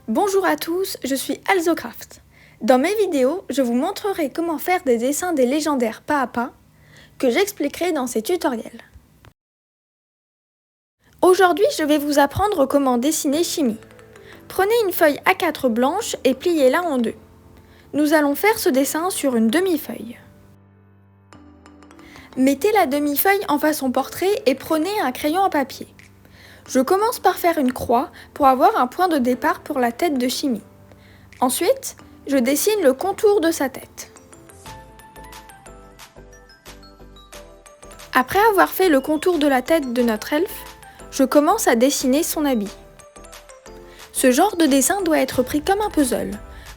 Bonjour à tous, je suis Alzocraft. Dans mes vidéos, je vous montrerai comment faire des dessins des légendaires pas à pas que j'expliquerai dans ces tutoriels. Aujourd'hui, je vais vous apprendre comment dessiner Chimie. Prenez une feuille A4 blanche et pliez-la en deux. Nous allons faire ce dessin sur une demi-feuille. Mettez la demi-feuille en façon portrait et prenez un crayon à papier. Je commence par faire une croix pour avoir un point de départ pour la tête de Chimie. Ensuite, je dessine le contour de sa tête. Après avoir fait le contour de la tête de notre elfe, je commence à dessiner son habit. Ce genre de dessin doit être pris comme un puzzle.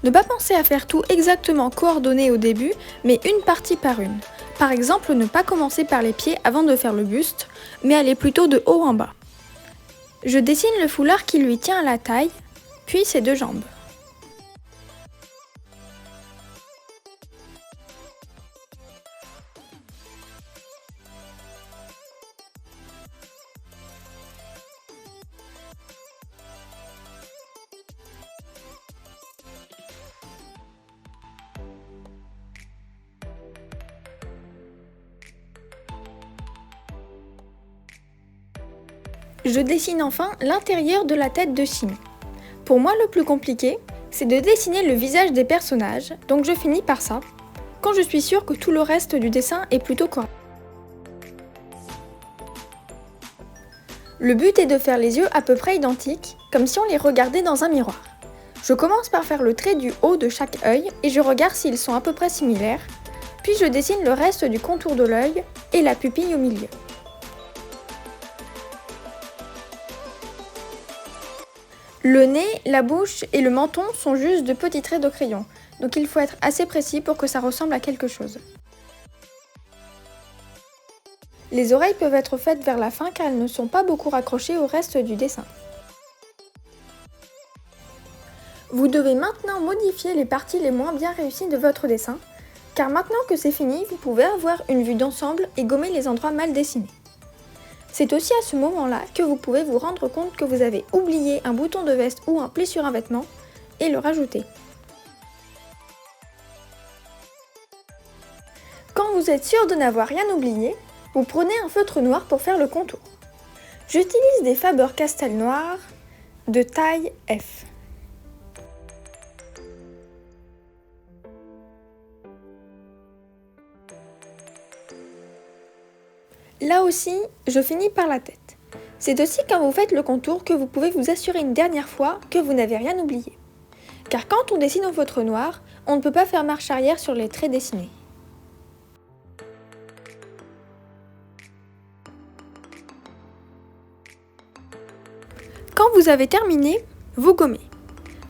Ne pas penser à faire tout exactement coordonné au début, mais une partie par une. Par exemple, ne pas commencer par les pieds avant de faire le buste, mais aller plutôt de haut en bas. Je dessine le foulard qui lui tient à la taille, puis ses deux jambes. Je dessine enfin l'intérieur de la tête de Chimie. Pour moi, le plus compliqué, c'est de dessiner le visage des personnages, donc je finis par ça, quand je suis sûre que tout le reste du dessin est plutôt correct. Le but est de faire les yeux à peu près identiques, comme si on les regardait dans un miroir. Je commence par faire le trait du haut de chaque œil et je regarde s'ils sont à peu près similaires, puis je dessine le reste du contour de l'œil et la pupille au milieu. Le nez, la bouche et le menton sont juste de petits traits de crayon, donc il faut être assez précis pour que ça ressemble à quelque chose. Les oreilles peuvent être faites vers la fin car elles ne sont pas beaucoup raccrochées au reste du dessin. Vous devez maintenant modifier les parties les moins bien réussies de votre dessin, car maintenant que c'est fini, vous pouvez avoir une vue d'ensemble et gommer les endroits mal dessinés. C'est aussi à ce moment-là que vous pouvez vous rendre compte que vous avez oublié un bouton de veste ou un pli sur un vêtement et le rajouter. Quand vous êtes sûr de n'avoir rien oublié, vous prenez un feutre noir pour faire le contour. J'utilise des Faber-Castell noirs de taille F. Là aussi, je finis par la tête. C'est aussi quand vous faites le contour que vous pouvez vous assurer une dernière fois que vous n'avez rien oublié. Car quand on dessine au feutre noir, on ne peut pas faire marche arrière sur les traits dessinés. Quand vous avez terminé, vous gommez.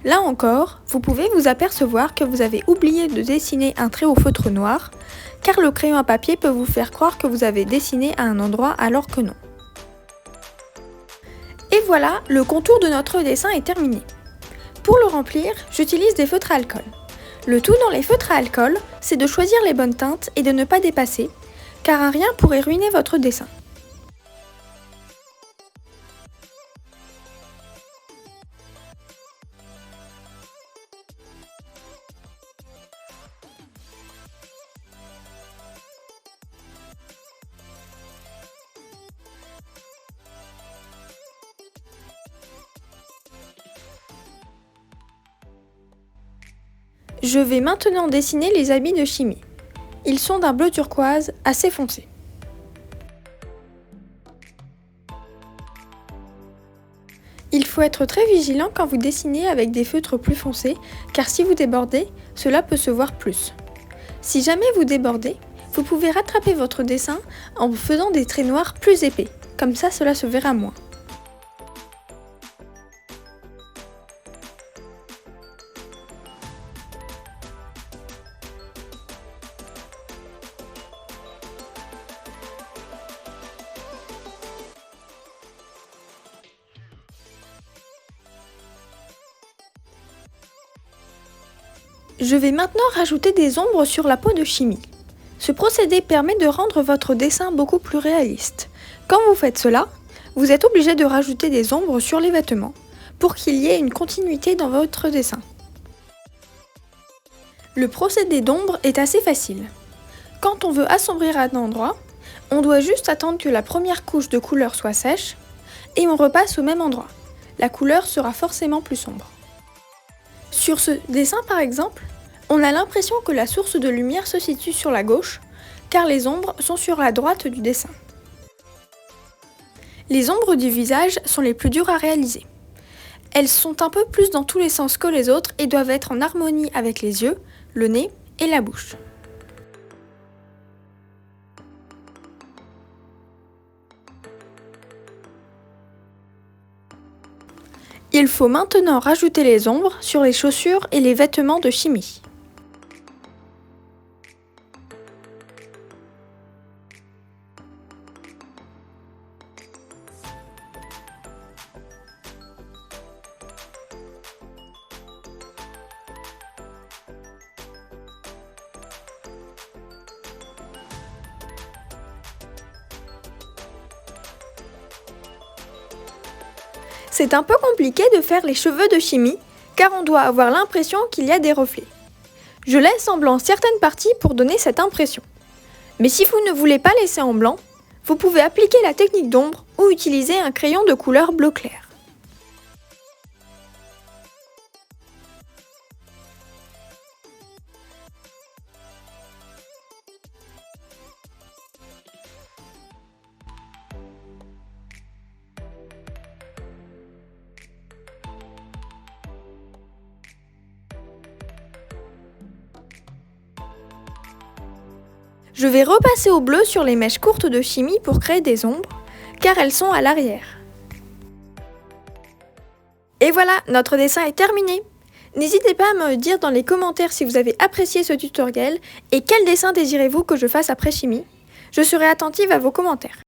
Là encore, vous pouvez vous apercevoir que vous avez oublié de dessiner un trait au feutre noir, car le crayon à papier peut vous faire croire que vous avez dessiné à un endroit alors que non. Et voilà, le contour de notre dessin est terminé. Pour le remplir, j'utilise des feutres à alcool. Le tout dans les feutres à alcool, c'est de choisir les bonnes teintes et de ne pas dépasser, car un rien pourrait ruiner votre dessin. Je vais maintenant dessiner les habits de Chimie. Ils sont d'un bleu turquoise assez foncé. Il faut être très vigilant quand vous dessinez avec des feutres plus foncés, car si vous débordez, cela peut se voir plus. Si jamais vous débordez, vous pouvez rattraper votre dessin en faisant des traits noirs plus épais, comme ça cela se verra moins. Je vais maintenant rajouter des ombres sur la peau de Chimie. Ce procédé permet de rendre votre dessin beaucoup plus réaliste. Quand vous faites cela, vous êtes obligé de rajouter des ombres sur les vêtements pour qu'il y ait une continuité dans votre dessin. Le procédé d'ombre est assez facile. Quand on veut assombrir un endroit, on doit juste attendre que la première couche de couleur soit sèche et on repasse au même endroit. La couleur sera forcément plus sombre. Sur ce dessin par exemple, on a l'impression que la source de lumière se situe sur la gauche, car les ombres sont sur la droite du dessin. Les ombres du visage sont les plus dures à réaliser. Elles sont un peu plus dans tous les sens que les autres et doivent être en harmonie avec les yeux, le nez et la bouche. Il faut maintenant rajouter les ombres sur les chaussures et les vêtements de chimie. C'est un peu compliqué de faire les cheveux de chimie, car on doit avoir l'impression qu'il y a des reflets. Je laisse en blanc certaines parties pour donner cette impression. Mais si vous ne voulez pas laisser en blanc, vous pouvez appliquer la technique d'ombre ou utiliser un crayon de couleur bleu clair. Je vais repasser au bleu sur les mèches courtes de chimie pour créer des ombres, car elles sont à l'arrière. Et voilà, notre dessin est terminé. N'hésitez pas à me dire dans les commentaires si vous avez apprécié ce tutoriel et quel dessin désirez-vous que je fasse après chimie. Je serai attentive à vos commentaires.